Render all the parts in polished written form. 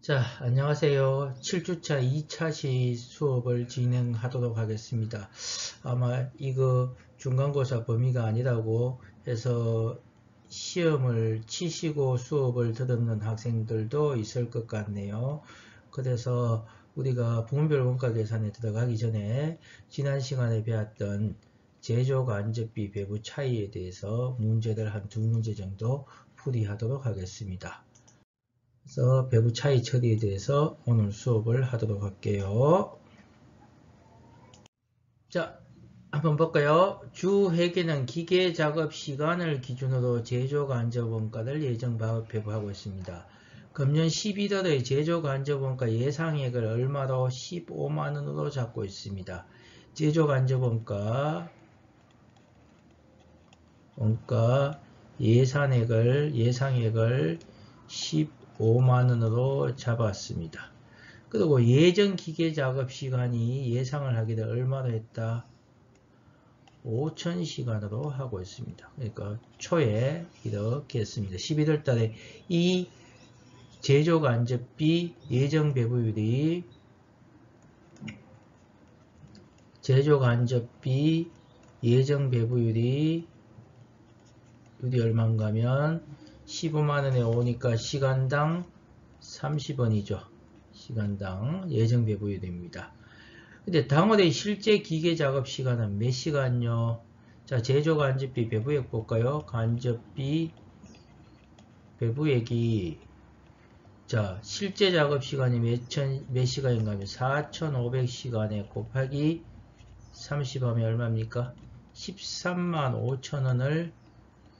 자, 안녕하세요. 7주차 2차시 수업을 진행하도록 하겠습니다. 아마 이거 중간고사 범위가 아니라고 해서 시험을 치시고 수업을 듣는 학생들도 있을 것 같네요. 그래서 우리가 부문별 원가 계산에 들어가기 전에 지난 시간에 배웠던 제조간접비 배부 차이에 대해서 문제를 한 두 문제 정도 풀이하도록 하겠습니다. 그래서 배부 차이 처리에 대해서 오늘 수업을 하도록 할게요. 자, 한번 볼까요? 주 회계는 기계 작업 시간을 기준으로 제조 간접 원가를 예정 배부하고 있습니다. 금년 11월의 제조 간접 원가 예상액을 얼마로 15만원으로 잡고 있습니다. 제조 간접 원가 예상액을 15만원으로 잡았습니다. 그리고 예정 기계 작업 시간이 예상을 하기를 얼마로 했다? 5,000시간으로 하고 있습니다. 그러니까 초에 이렇게 했습니다. 11월 달에 이 제조 간접비 예정 배부율이 얼마인가 하면 15만원에 오니까 시간당 30원이죠. 시간당 예정 배부율입니다. 근데 당월의 실제 기계 작업 시간은 몇 시간요? 자, 제조 간접비 배부액 볼까요? 간접비 배부액이 자, 실제 작업 시간이 몇 시간인가 하면 4,500시간에 곱하기 30하면 얼마입니까? 13만 5천원을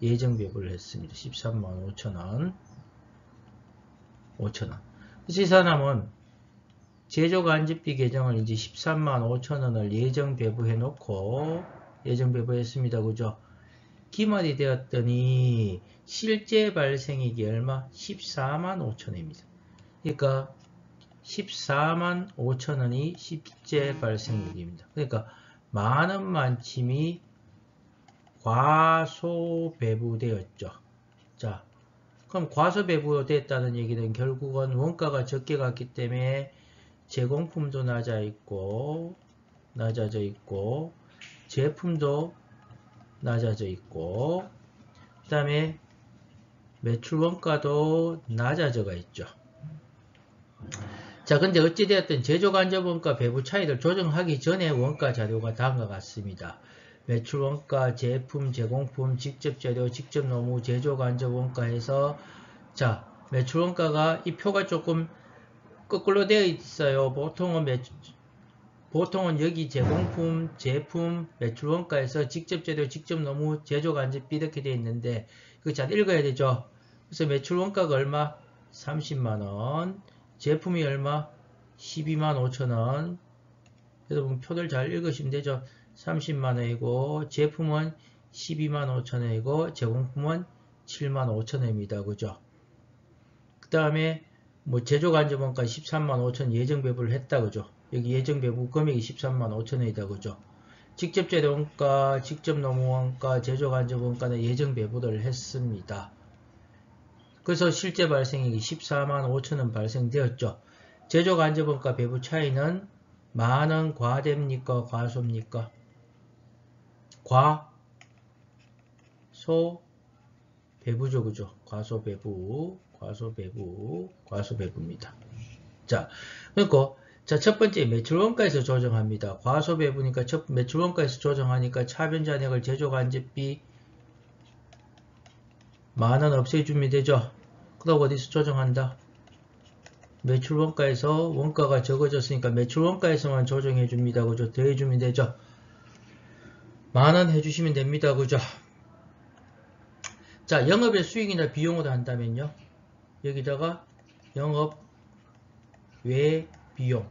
예정 배부를 했습니다. 13만 5천원. 그래서 이 사람은 제조 간접비 계정을 이제 13만 5천원을 예정 배부해 놓고 예정 배부했습니다. 그죠? 기말이 되었더니 실제 발생액이 얼마? 14만 5천원입니다. 그러니까 14만 5천원이 실제 발생액입니다. 그러니까 만원 만침이 과소배부되었죠. 자, 그럼 과소배부됐다는 얘기는 결국은 원가가 적게 갔기 때문에 제공품도 낮아져 있고 제품도 낮아져 있고 그 다음에 매출 원가도 낮아져가 있죠. 자, 근데 어찌되었든 제조 간접 원가 배부 차이를 조정하기 전에 원가 자료가 다음과 같습니다. 매출 원가, 제품, 제공품, 직접 재료, 직접 노무, 제조 간접 원가에서 자, 매출 원가가 이 표가 조금 거꾸로 되어 있어요. 보통은 여기 제공품, 제품, 매출 원가에서 직접 재료, 직접 노무, 제조 간접비 이렇게 되어 있는데 이거 잘 읽어야 되죠. 그래서 매출 원가가 얼마? 30만원. 제품이 얼마? 12만 5천원. 여러분 표를 잘 읽으시면 되죠. 30만원이고 제품은 12만 5천원이고 제공품은 7만 5천원입니다. 그죠? 그 다음에 뭐 제조 간접 원가 13만 5천 예정 배부를 했다. 그죠? 여기 예정 배부 금액이 13만 5천원이다. 그죠? 직접 재료 원가, 직접 노무 원가, 제조 간접 원가는 예정 배부를 했습니다. 그래서 실제 발생액이 14만 5천원 발생되었죠. 제조 간접 원가 배부 차이는 만원 과대입니까? 과소입니까? 과소배부죠. 그죠? 과소배부입니다. 자, 그러니까 자, 첫 번째 매출 원가에서 조정합니다. 과소배부니까 매출 원가에서 조정하니까 차변 잔액을 제조 간접비 만원 없애주면 되죠. 그러고 어디서 조정한다? 매출 원가에서 원가가 적어졌으니까 매출 원가에서만 조정해 줍니다. 그죠? 더해 주면 되죠. 만원 해주시면 됩니다. 그죠? 자, 영업의 수익이나 비용으로 한다면요. 여기다가 영업 외 비용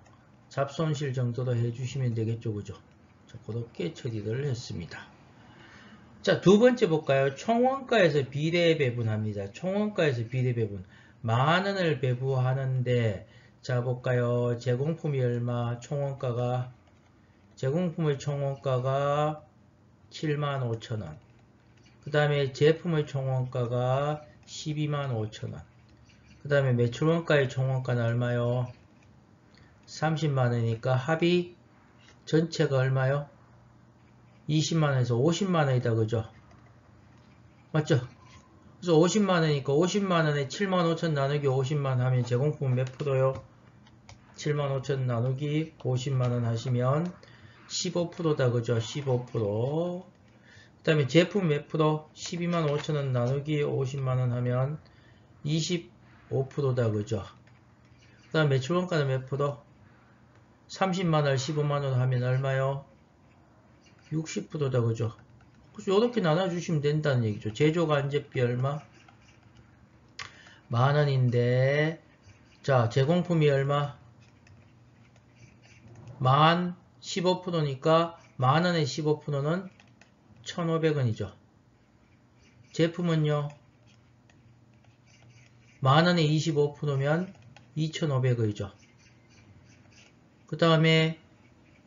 잡손실 정도로 해주시면 되겠죠. 그죠? 자, 그렇게 처리를 했습니다. 자, 두 번째 볼까요? 총원가에서 비례 배분합니다. 총원가에서 비례 배분. 만원을 배부하는데, 자, 볼까요? 제공품이 얼마? 제공품의 총원가가 7만 5천원. 그 다음에 제품의 총원가가 12만 5천원. 그 다음에 매출원가의 총원가는 얼마요? 30만원이니까 합이 전체가 얼마요? 20만원에서 50만원이다. 그죠? 맞죠? 그래서 50만원이니까 50만원에 75,000 나누기 50만 하면 제공품 몇 프로요? 75,000 나누기 50만원 하시면 15%다. 그죠? 15%. 그 다음에 제품 몇 프로? 125,000원 나누기 50만원 하면 25%다. 그죠? 그 다음 매출원가는 몇 프로? 30만원, 15만원 하면 얼마요? 60%다. 그죠? 그래서 이렇게 나눠주시면 된다는 얘기죠. 제조간접비 얼마? 만원인데, 자, 제공품이 얼마? 만 15%니까 만원의 15%는 1,500원이죠. 제품은요, 만원의 25%면 2,500원이죠. 그 다음에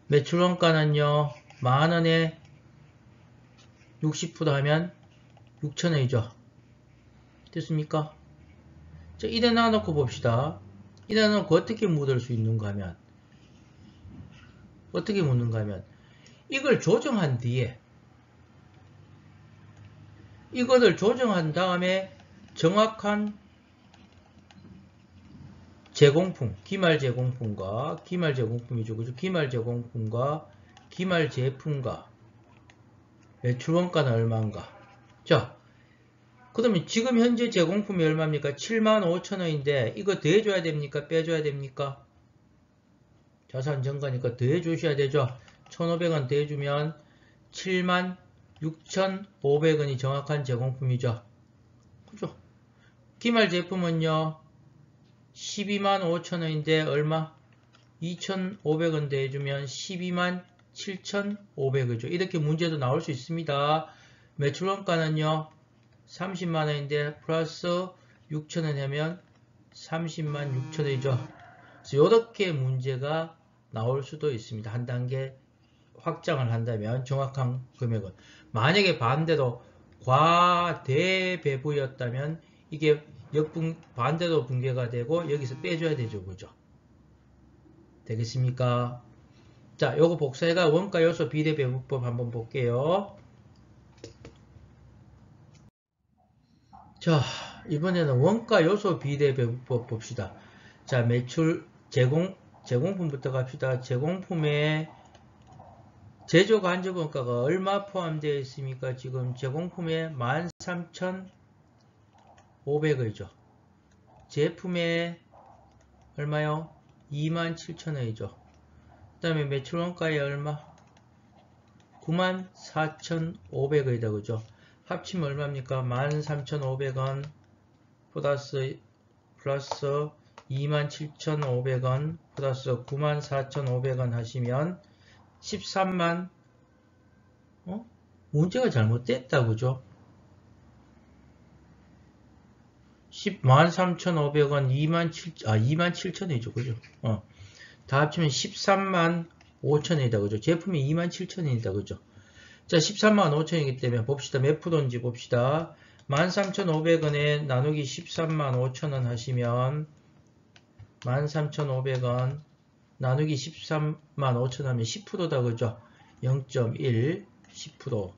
매출원가는요, 만원에 60% 하면 6,000원이죠. 됐습니까? 자, 이래 놔놓고 봅시다. 이래 놔놓고 어떻게 묻을 수 있는가 하면, 어떻게 묻는가 하면, 이걸 조정한 뒤에, 이거를 조정한 다음에 정확한 제공품, 기말 제공품과 기말 제공품이죠. 그죠? 기말 제공품과 기말 제품과 매출원가는 얼마인가? 자, 그러면 지금 현재 제공품이 얼마입니까? 75,000원인데 이거 더해줘야 됩니까? 빼줘야 됩니까? 자산 증가니까 더해주셔야 되죠. 1,500원 더해주면 76,500원이 정확한 제공품이죠. 그죠? 기말 제품은요, 125,000원인데 얼마? 2,500원 더해주면 127,500원이죠. 이렇게 문제도 나올 수 있습니다. 매출원가는요, 30만원인데 플러스 6,000원 하면 30만 6천원이죠. 그래서 이렇게 문제가 나올 수도 있습니다. 한 단계 확장을 한다면 정확한 금액은. 만약에 반대로 과대배부였다면 이게 반대로 붕괴가 되고 여기서 빼줘야 되죠. 그죠? 되겠습니까? 자, 요거 복사해가 원가 요소 비례 배분법 한번 볼게요. 자, 이번에는 원가 요소 비례 배분법 봅시다. 자, 매출 제공품부터 갑시다. 제공품에 제조 간접 원가가 얼마 포함되어 있습니까? 지금 제공품에 13,500원이죠. 제품에 얼마요? 27,000원이죠. 그 다음에 매출 원가에 얼마? 94,500원이다. 그죠? 합치면 얼마입니까? 13,500원 플러스 27,500원 플러스 94,500원 하시면 13만, 문제가 잘못됐다. 그죠? 13,500원 27,000원이죠. 그죠? 다 합치면 13만 5천원이다. 그죠? 제품이 27,000원이다. 그죠? 자, 13만 5천원이기 때문에 봅시다. 몇 프로인지 봅시다. 13,500원에 나누기 13만 5천원 하시면 13,500원 나누기 13만 5천원 하면 10%다. 그죠? 0.1, 10%.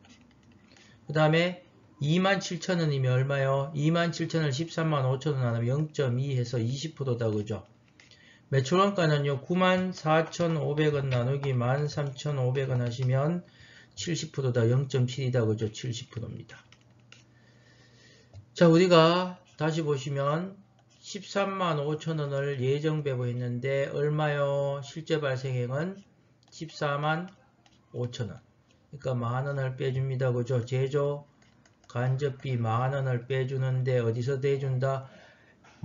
그 다음에 27,000원이면 얼마요? 27,000원을 13만 5천원 나누면 0.2 해서 20%다. 그죠? 매출원가는요, 94,500원 나누기 13,500원 하시면 70%다. 0.7이다. 그죠? 70%입니다. 자, 우리가 다시 보시면 13만 5천원을 예정 배부했는데 얼마요? 실제 발생액은 14만 5천원. 그러니까 만원을 빼줍니다. 그죠? 제조 간접비 만원을 빼주는데 어디서 대준다?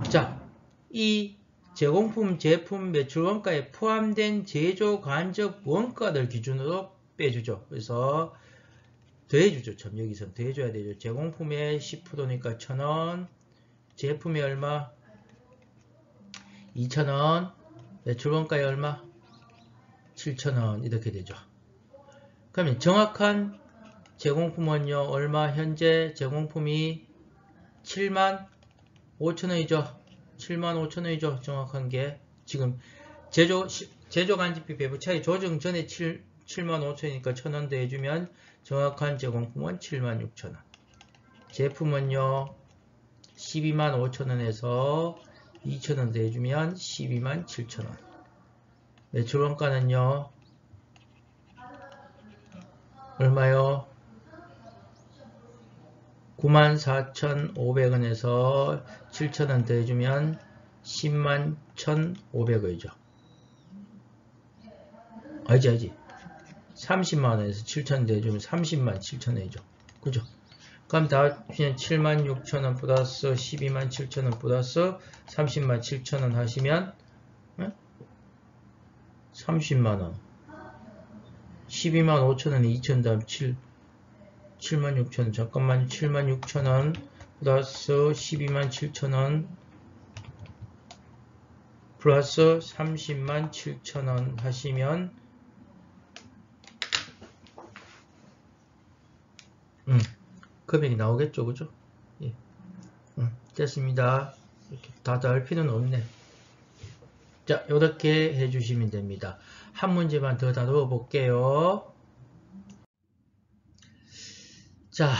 자, 이 제공품 제품 매출원가에 포함된 제조 간접 원가를 기준으로 빼주죠. 그래서 더해주죠. 참 여기서 더해줘야 되죠. 제공품의 10%니까 1,000원, 제품이 얼마? 2,000원, 매출원가에 얼마? 7,000원 이렇게 되죠. 그러면 정확한 제공품은요, 얼마? 현재 제공품이 75,000원이죠. 75,000원이죠. 정확한 게. 지금 제조 간접비 배부 차이 조정 전에 75,000원이니까 1,000원 더 해주면 정확한 제공품은 76,000원. 제품은요, 125,000원에서 2,000원 더 해주면 127,000원. 매출 원가는요, 얼마요? 94,500원에서 7,000원 더 해주면 101,500원이죠. 아니지. 30만원에서 7,000원 더 해주면 307,000원이죠. 그죠? 그럼 다 그냥 76,000원 플러스 127,000원 플러스 307,000원 하시면 30만원 125,000원에 2,000 다음 76,000원 잠깐만 76,000원 플러스 127,000원 플러스 307,000원 하시면 금액이 나오겠죠, 그죠? 예. 됐습니다. 이렇게 다 할 필요는 없네. 자, 이렇게 해주시면 됩니다. 한 문제만 더 다뤄 볼게요. 자,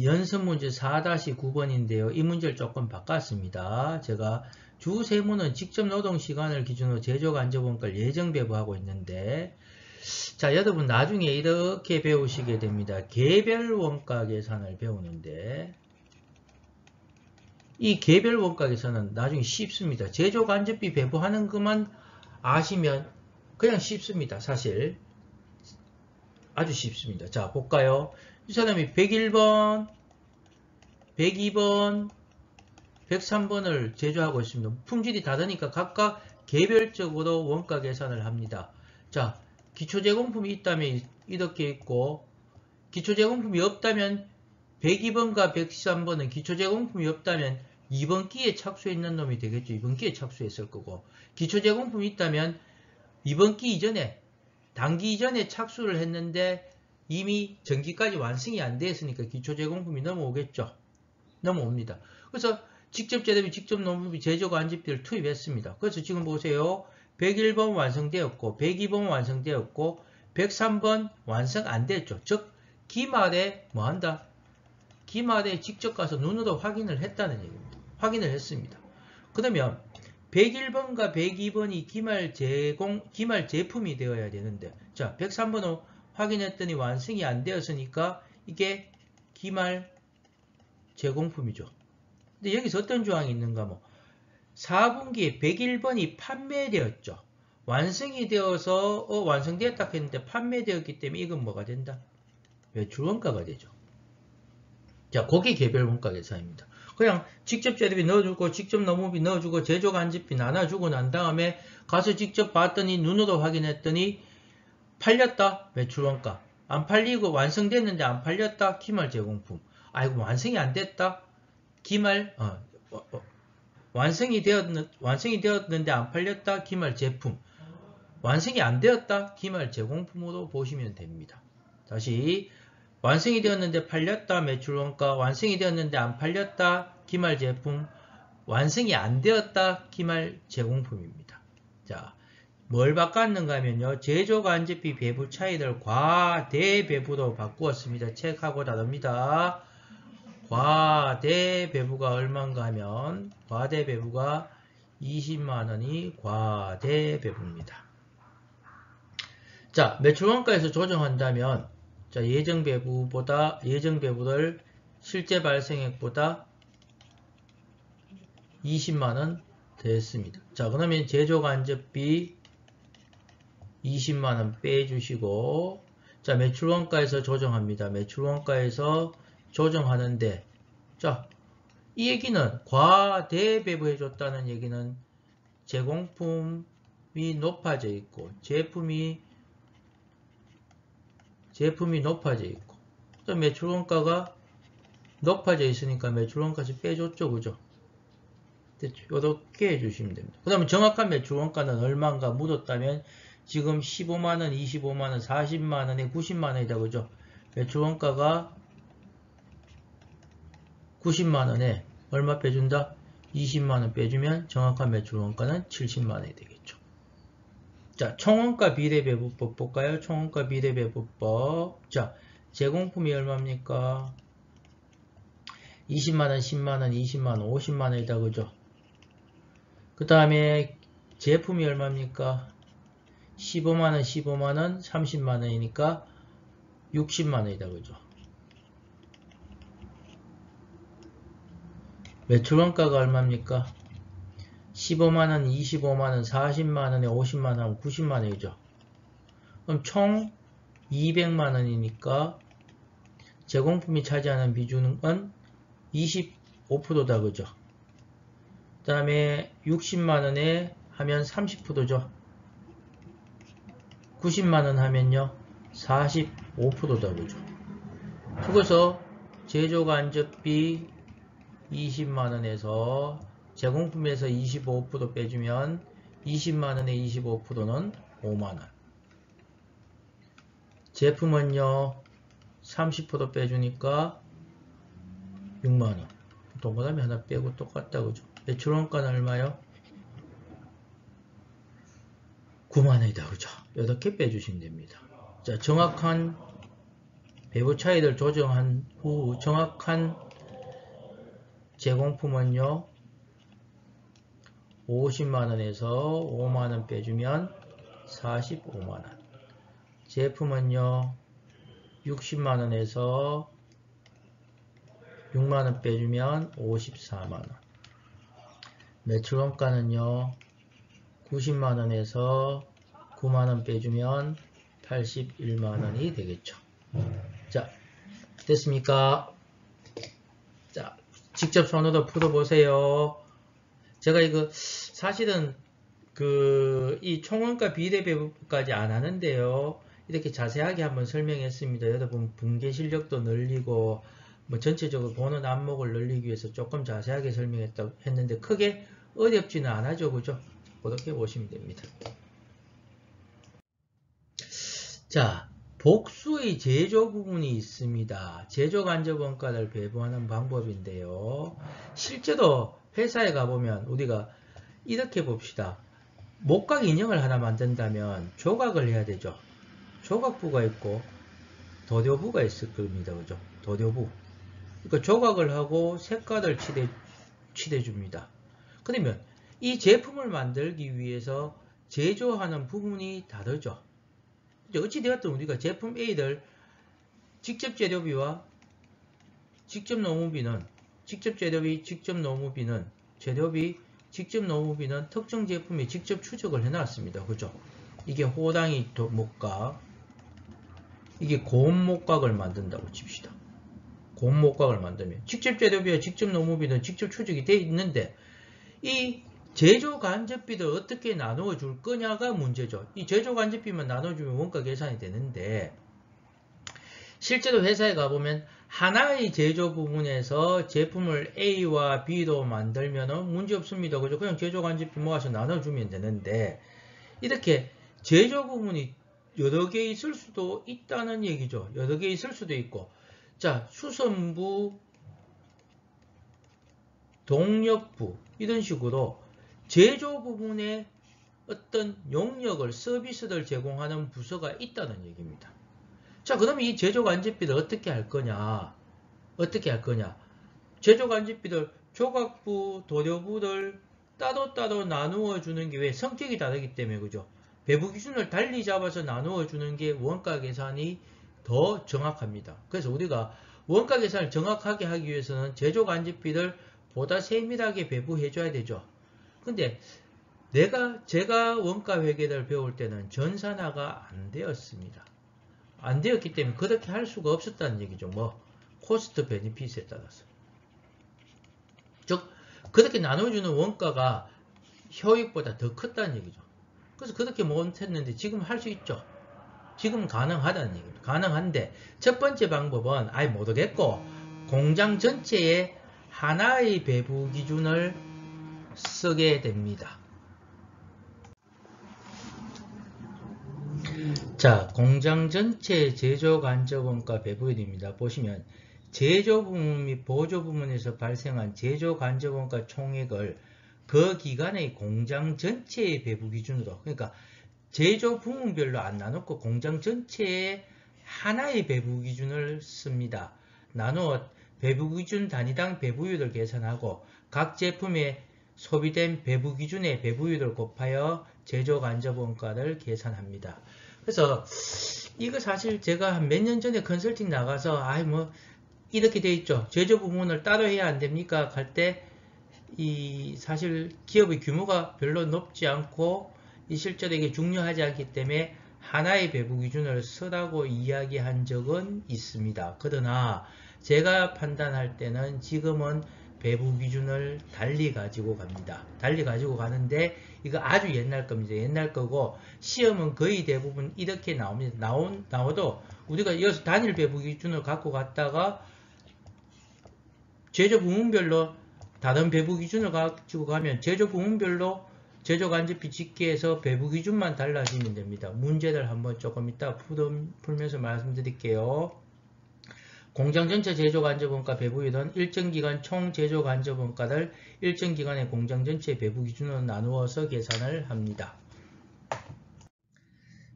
연습 문제 4-9번인데요. 이 문제를 조금 바꿨습니다. 제가 주 세무는 직접 노동 시간을 기준으로 제조 간접 원가를 예정 배부하고 있는데, 자, 여러분 나중에 이렇게 배우시게 됩니다. 개별 원가 계산을 배우는데, 이 개별 원가 계산은 나중에 쉽습니다. 제조 간접비 배부하는 것만 아시면 그냥 쉽습니다. 사실 아주 쉽습니다. 자, 볼까요? 이 사람이 101번, 102번, 103번을 제조하고 있습니다. 품질이 다르니까 각각 개별적으로 원가 계산을 합니다. 자, 기초제공품이 있다면 이렇게 있고, 기초제공품이 없다면 102번과 103번은 기초제공품이 없다면 2번 기에 착수해 있는 놈이 되겠죠. 2번 기에 착수했을 거고, 기초제공품이 있다면 2번 기 이전에, 단기 이전에 착수를 했는데 이미 전기까지 완성이 안 됐으니까 기초제공품이 넘어오겠죠. 넘어옵니다. 그래서 직접 재료비, 직접 노무비, 제조 간접비를 투입했습니다. 그래서 지금 보세요. 101번 완성되었고, 102번 완성되었고, 103번 완성 안 됐죠. 즉, 기말에 뭐 한다? 기말에 직접 가서 눈으로 확인을 했다는 얘기입니다. 확인을 했습니다. 그러면 101번과 102번이 기말 제품이 되어야 되는데, 자, 103번은 확인했더니 완성이 안 되었으니까 이게 기말 제공품이죠. 근데 여기서 어떤 조항이 있는가? 뭐 4분기에 101번이 판매되었죠. 완성이 되어서 완성되었다 했는데 판매되었기 때문에 이건 뭐가 된다? 매출원가가 되죠. 자, 그게 개별 원가 계산입니다. 그냥 직접 재료비 넣어주고 직접 노무비 넣어주고 제조 간접비 나눠주고 난 다음에 가서 직접 봤더니 눈으로 확인했더니 팔렸다 매출원가, 안 팔리고 완성됐는데 안 팔렸다 기말 제공품, 아이고 완성이 안 됐다 기말 완성이 되었는데 안 팔렸다 기말 제품, 완성이 안 되었다 기말 제공품으로 보시면 됩니다. 다시 완성이 되었는데 팔렸다 매출원가, 완성이 되었는데 안 팔렸다 기말 제품, 완성이 안 되었다 기말 제공품입니다. 자, 뭘 바꿨는가 하면요, 제조 간접비 배부 차이를 과대 배부로 바꾸었습니다. 책하고 다릅니다. 과대 배부가 얼마인가 하면 과대 배부가 20만원이 과대 배부입니다. 자, 매출원가에서 조정한다면, 자, 예정 배부를 실제 발생액보다 20만원 됐습니다. 자, 그러면 제조 간접비 20만원 빼주시고, 자, 매출원가에서 조정합니다. 매출원가에서 조정하는데, 자, 이 얘기는 과대배부해줬다는 얘기는 제공품이 높아져 있고, 제품이 높아져 있고, 또 매출원가가 높아져 있으니까 매출원가에서 빼줬죠, 그죠? 이렇게 해주시면 됩니다. 그 다음에 정확한 매출원가는 얼마인가 묻었다면 지금 15만원, 25만원, 40만원에 90만원이다, 그죠? 매출원가가 90만원에 얼마 빼준다? 20만원 빼주면 정확한 매출 원가는 70만원이 되겠죠. 자, 총원가 비례배분법 볼까요? 총원가 비례배분법. 자, 제공품이 얼마입니까? 20만원, 10만원, 20만원, 50만원이다. 그죠? 그 다음에 제품이 얼마입니까? 15만원, 15만원, 30만원이니까 60만원이다. 그죠? 매출원가가 얼마입니까? 15만원, 25만원, 40만원에 50만원, 90만원이죠. 그럼 총 200만원이니까 제공품이 차지하는 비중은 25%다. 그죠? 그 다음에 60만원에 하면 30%죠. 90만원 하면요 45%다. 그죠? 그래서 제조간접비 20만원에서 제공품에서 25% 빼주면 20만원에 25%는 5만원. 제품은요 30% 빼주니까 6만원. 동그라미 하나 빼고 똑같다. 그죠? 매출원가는 얼마요? 9만원이다. 그죠? 이렇게 빼주시면 됩니다. 자, 정확한 배부 차이를 조정한 후 정확한 제공품은요 50만원에서 5만원 빼주면 45만원. 제품은요 60만원에서 6만원 빼주면 54만원. 매출원가는요 90만원에서 9만원 빼주면 81만원이 되겠죠. 자, 됐습니까? 자, 직접 손으로 풀어보세요. 제가 이거 사실은 이 총원가 비례배분까지 안 하는데요. 이렇게 자세하게 한번 설명했습니다. 여러분 분계 실력도 늘리고 뭐 전체적으로 보는 안목을 늘리기 위해서 조금 자세하게 설명했는데 크게 어렵지는 않아죠. 그죠? 그렇게 보시면 됩니다. 자, 복수의 제조 부분이 있습니다. 제조 간접 원가를 배분하는 방법인데요. 실제로 회사에 가보면 우리가 이렇게 봅시다. 목각 인형을 하나 만든다면 조각을 해야 되죠. 조각부가 있고 도료부가 있을 겁니다. 그죠? 도료부. 그러니까 조각을 하고 색깔을 칠해줍니다. 그러면 이 제품을 만들기 위해서 제조하는 부분이 다르죠. 어찌되었든 우리가 제품 A를 직접 재료비와 직접 노무비는 직접 재료비, 직접 노무비는 재료비, 직접 노무비는 특정 제품에 직접 추적을 해놨습니다. 그죠? 이게 호당이 목각, 이게 고음목각을 만든다고 칩시다. 고음목각을 만들면 직접 재료비와 직접 노무비는 직접 추적이 되어 있는데 이 제조 간접비를 어떻게 나누어 줄 거냐가 문제죠. 이 제조 간접비만 나눠주면 원가 계산이 되는데 실제로 회사에 가보면 하나의 제조 부분에서 제품을 A와 B로 만들면 문제 없습니다. 그죠? 그냥 제조 간접비 모아서 나눠주면 되는데 이렇게 제조 부분이 여러 개 있을 수도 있다는 얘기죠. 여러 개 있을 수도 있고 자, 수선부, 동력부 이런 식으로 제조 부분에 어떤 용역을, 서비스를 제공하는 부서가 있다는 얘기입니다. 자, 그러면 이 제조 간접비를 어떻게 할 거냐? 어떻게 할 거냐? 제조 간접비를 조각부, 도료부를 따로따로 나누어 주는 게 왜 성격이 다르기 때문에 그죠? 배부 기준을 달리 잡아서 나누어 주는 게 원가 계산이 더 정확합니다. 그래서 우리가 원가 계산을 정확하게 하기 위해서는 제조 간접비를 보다 세밀하게 배부해 줘야 되죠. 근데 제가 원가 회계를 배울 때는 전산화가 안 되었습니다. 안 되었기 때문에 그렇게 할 수가 없었다는 얘기죠. 뭐 코스트 베니핏에 따라서. 즉 그렇게 나눠주는 원가가 효익보다 더 컸다는 얘기죠. 그래서 그렇게 못했는데 지금 할 수 있죠. 지금 가능하다는 얘기죠. 가능한데 첫 번째 방법은 아예 모르겠고 공장 전체에 하나의 배부 기준을 쓰게 됩니다. 자, 공장 전체 제조 간접 원가 배분입니다. 보시면 제조 부문 및 보조 부문에서 발생한 제조 간접 원가 총액을 그 기간의 공장 전체의 배부 기준으로, 그러니까 제조 부문별로 안 나눴고 공장 전체의 하나의 배부 기준을 씁니다. 나누어 배부 기준 단위당 배부율을 계산하고 각 제품에 소비된 배부 기준의 배부율을 곱하여 제조 간접 원가를 계산합니다. 그래서 이거 사실 제가 한 몇 년 전에 컨설팅 나가서 이렇게 돼 있죠. 제조 부문을 따로 해야 안 됩니까? 할 때 사실 기업의 규모가 별로 높지 않고 실제로 이게 중요하지 않기 때문에 하나의 배부 기준을 쓰라고 이야기한 적은 있습니다. 그러나 제가 판단할 때는 지금은 배부 기준을 달리 가지고 갑니다. 달리 가지고 가는데 이거 아주 옛날 겁니다. 옛날 거고 시험은 거의 대부분 이렇게 나옵니다. 나와도 우리가 여기서 단일 배부 기준을 갖고 갔다가 제조 부문별로 다른 배부 기준을 가지고 가면 제조 부문별로 제조 간접비 집계에서 배부 기준만 달라지면 됩니다. 문제를 한번 조금 이따 풀면서 말씀드릴게요. 공장 전체 제조 간접 원가 배부율은 일정 기간 총 제조 간접 원가를 일정 기간의 공장 전체 배부 기준으로 나누어서 계산을 합니다.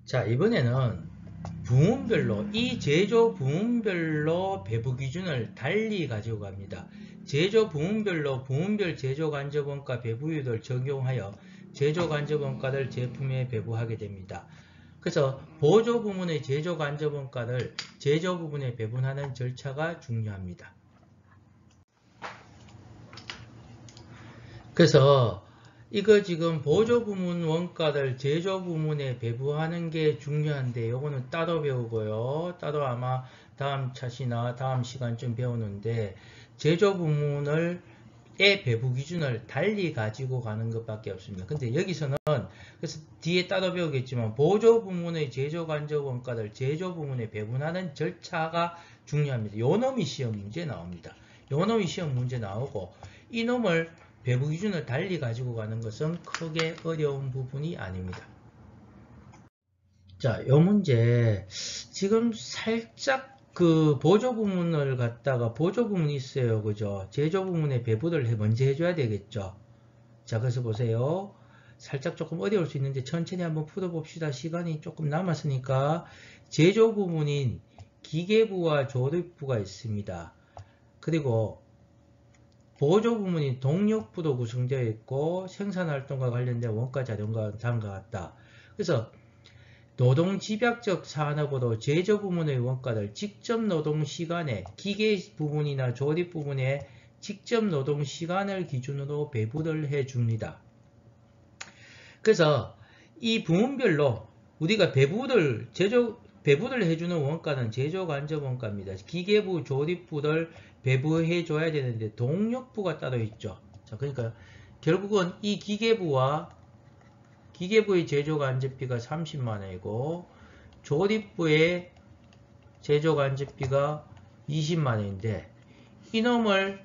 자, 이번에는 부문별로 이 제조 부문별로 배부 기준을 달리 가지고 갑니다. 제조 부문별로 부문별 제조 간접 원가 배부율을 적용하여 제조 간접 원가를 제품에 배부하게 됩니다. 그래서 보조 부문의 제조 간접 원가를 제조 부문에 배분하는 절차가 중요합니다. 그래서 이거 지금 보조 부문 원가를 제조 부문에 배부하는 게 중요한데 요거는 따로 배우고요. 따로 아마 다음 차시나 다음 시간쯤 배우는데 제조 부문의 배부 기준을 달리 가지고 가는 것밖에 없습니다. 근데 여기서는 그래서 뒤에 따로 배우겠지만 보조 부문의 제조 간접 원가를 제조 부문에 배분하는 절차가 중요합니다. 요 놈이 시험 문제 나옵니다. 요 놈이 시험 문제 나오고 이 놈을 배부 기준을 달리 가지고 가는 것은 크게 어려운 부분이 아닙니다. 자, 요 문제 지금 살짝 그 보조 부문을 갖다가 보조 부문이 있어요. 그죠? 제조 부문의 배부를 먼저 해줘야 되겠죠. 자, 그래서 보세요. 살짝 조금 어려울 수 있는데 천천히 한번 풀어봅시다. 시간이 조금 남았으니까 제조 부문인 기계부와 조립부가 있습니다. 그리고 보조 부문인 동력부도 구성되어 있고 생산활동과 관련된 원가 자료가 다음과 같다. 그래서 노동집약적 산업으로 제조 부문의 원가를 직접 노동시간에 기계 부분이나 조립 부분에 직접 노동시간을 기준으로 배부를 해줍니다. 그래서 이 부문별로 우리가 배부를 해주는 원가는 제조 간접 원가입니다. 기계부, 조립부를 배부해줘야 되는데 동력부가 따로 있죠. 자, 그러니까 결국은 이 기계부의 제조 간접비가 30만원이고 조립부의 제조 간접비가 20만원인데 이놈을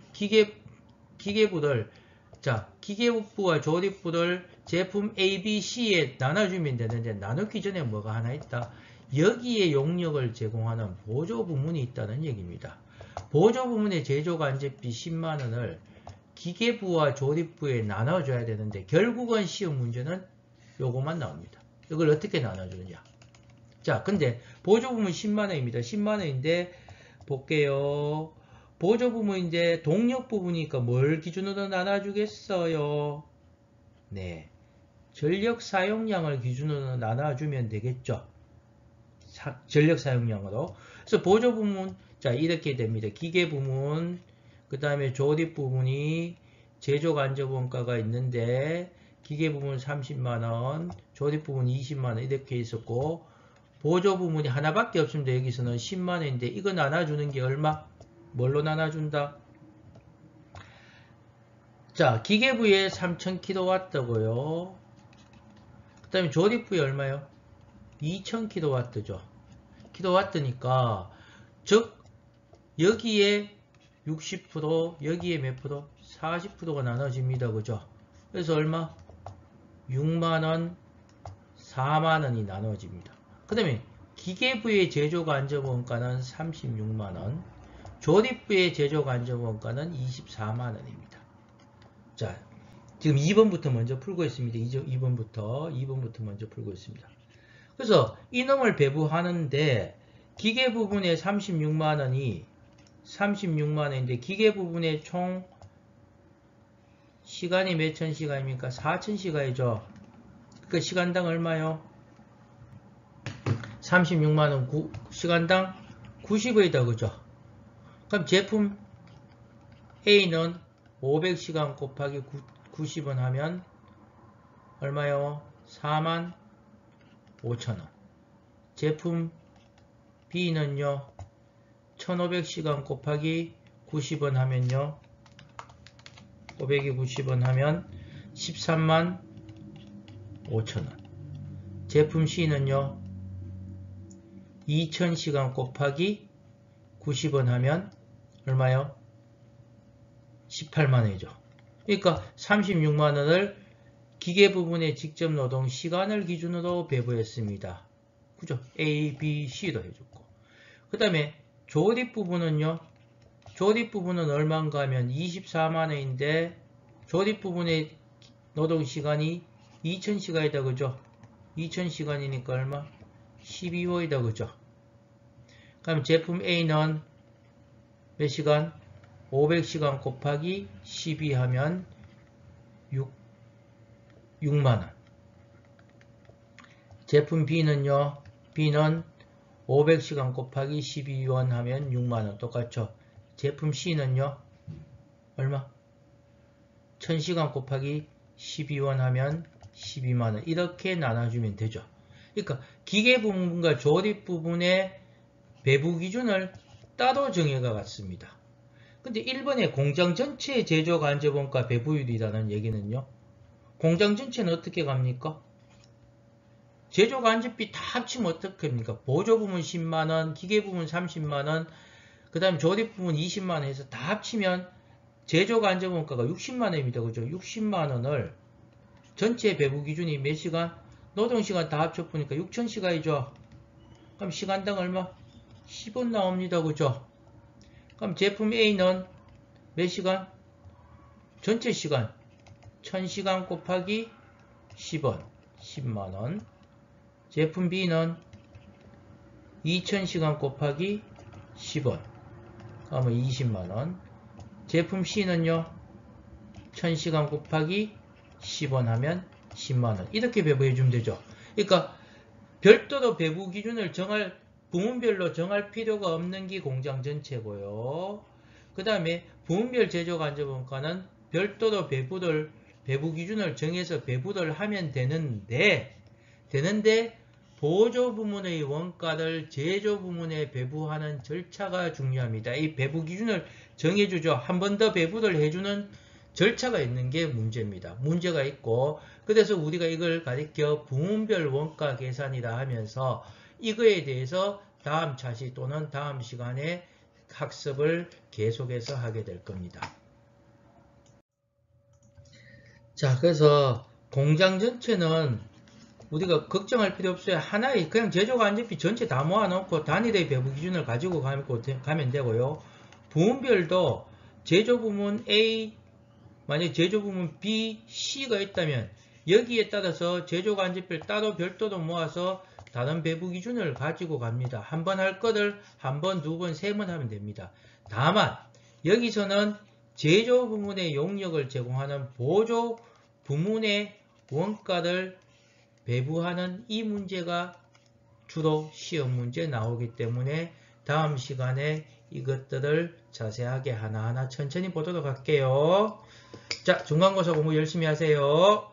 기계부를 기계부와 조립부를 제품 A, B, C에 나눠주면 되는데 나누기 전에 뭐가 하나 있다. 여기에 용역을 제공하는 보조 부문이 있다는 얘기입니다. 보조 부문의 제조 간접비 10만원을 기계부와 조립부에 나눠줘야 되는데 결국은 시험 문제는 요거만 나옵니다. 이걸 어떻게 나눠주느냐. 자, 근데 보조 부문 10만원입니다. 10만원인데 볼게요. 보조 부문인데 동력 부분이니까 뭘 기준으로 나눠주겠어요? 네, 전력 사용량을 기준으로 나눠주면 되겠죠. 전력 사용량으로. 그래서 보조 부문, 자, 이렇게 됩니다. 기계 부문, 그 다음에 조립 부문이 제조 간접 원가가 있는데 기계 부문 30만원, 조립 부문 20만원 이렇게 있었고 보조 부문이 하나밖에 없습니다. 여기서는 10만원인데 이거 나눠주는 게 얼마? 뭘로 나눠준다? 자, 기계부에 3000kW고요. 그 다음에 조립부에 얼마요? 2000kW죠. kW니까 즉 여기에 60%, 여기에 몇 프로? 40%가 나눠집니다. 그죠? 그래서 얼마? 6만원, 4만원이 나눠집니다. 그 다음에 기계부의 제조 간접 원가는 36만원, 조립부의 제조간접원가는 24만원입니다. 자, 지금 2번부터 먼저 풀고 있습니다. 2번부터 먼저 풀고 있습니다. 그래서 이놈을 배부하는데 기계 부분에 36만원이 36만원인데 기계 부분에 총 시간이 몇천 시간입니까? 4천 시간이죠. 그 시간당 얼마요? 36만원 시간당 90원이다. 그죠? 그럼 제품 A는 500시간 곱하기 90원 하면 얼마요? 45,000원. 제품 B는요. 1500시간 곱하기 90원 하면요. 500이 90원 하면 13만 5천원. 제품 C는요. 2000시간 곱하기 90원 하면 얼마요? 18만원이죠. 그러니까 36만원을 기계 부분의 직접 노동 시간을 기준으로 배부했습니다. 그죠? A, B, C도 해줬고. 그 다음에 조립 부분은요. 조립 부분은 얼마인가 하면 24만원인데 조립 부분의 노동 시간이 2000시간이다. 그죠? 2000시간이니까 얼마? 12호이다. 그죠? 그럼 제품 A는 몇 시간? 500시간 곱하기 12 하면 6만원. 제품 B는요. B는 500시간 곱하기 12원 하면 6만원. 똑같죠? 제품 C는요. 얼마? 1000시간 곱하기 12원 하면 12만원. 이렇게 나눠주면 되죠. 그러니까 기계 부분과 조립 부분의 배부 기준을 따로 정해가 갔습니다. 근데 1번에 공장 전체의 제조 간접원가 배부율이라는 얘기는요. 공장 전체는 어떻게 갑니까? 제조 간접비 다 합치면 어떻게 합니까? 보조 부분 10만원, 기계 부분 30만원, 그 다음 조립 부분 20만원 해서 다 합치면 제조 간접원가가 60만원입니다. 그죠? 60만원을 전체 배부 기준이 몇 시간? 노동시간 다 합쳐보니까 6000시간이죠. 그럼 시간당 얼마? 10원 나옵니다. 그죠? 그럼 제품 A는 몇 시간? 전체 시간 1000시간 곱하기 10원 10만원. 제품 B는 2000시간 곱하기 10원 그러면 20만원. 제품 C는요 1000시간 곱하기 10원 하면 10만원. 이렇게 배부해 주면 되죠. 그러니까 별도로 배부 기준을 부문별로 정할 필요가 없는 게 공장 전체고요. 그 다음에 부문별 제조 간접원가는 별도로 배부 기준을 정해서 배부를 하면 되는데 보조 부문의 원가를 제조 부문에 배부하는 절차가 중요합니다. 이 배부 기준을 정해주죠. 한 번 더 배부를 해주는 절차가 있는 게 문제입니다. 문제가 있고 그래서 우리가 이걸 가리켜 부문별 원가 계산이라 하면서 이거에 대해서 다음 차시 또는 다음 시간에 학습을 계속해서 하게 될 겁니다. 자, 그래서 공장 전체는 우리가 걱정할 필요 없어요. 하나의 그냥 제조간접비 전체 다 모아놓고 단일의 배부 기준을 가지고 가면 되고요. 부문별도 제조부문 A, 만약 제조부문 B, C가 있다면 여기에 따라서 제조간접비를 따로 별도로 모아서 다른 배부 기준을 가지고 갑니다. 한 번 할 거를 한 번, 두 번, 세 번 하면 됩니다. 다만 여기서는 제조 부문의 용역을 제공하는 보조 부문의 원가를 배부하는 이 문제가 주로 시험 문제 나오기 때문에 다음 시간에 이것들을 자세하게 하나하나 천천히 보도록 할게요. 자, 중간고사 공부 열심히 하세요.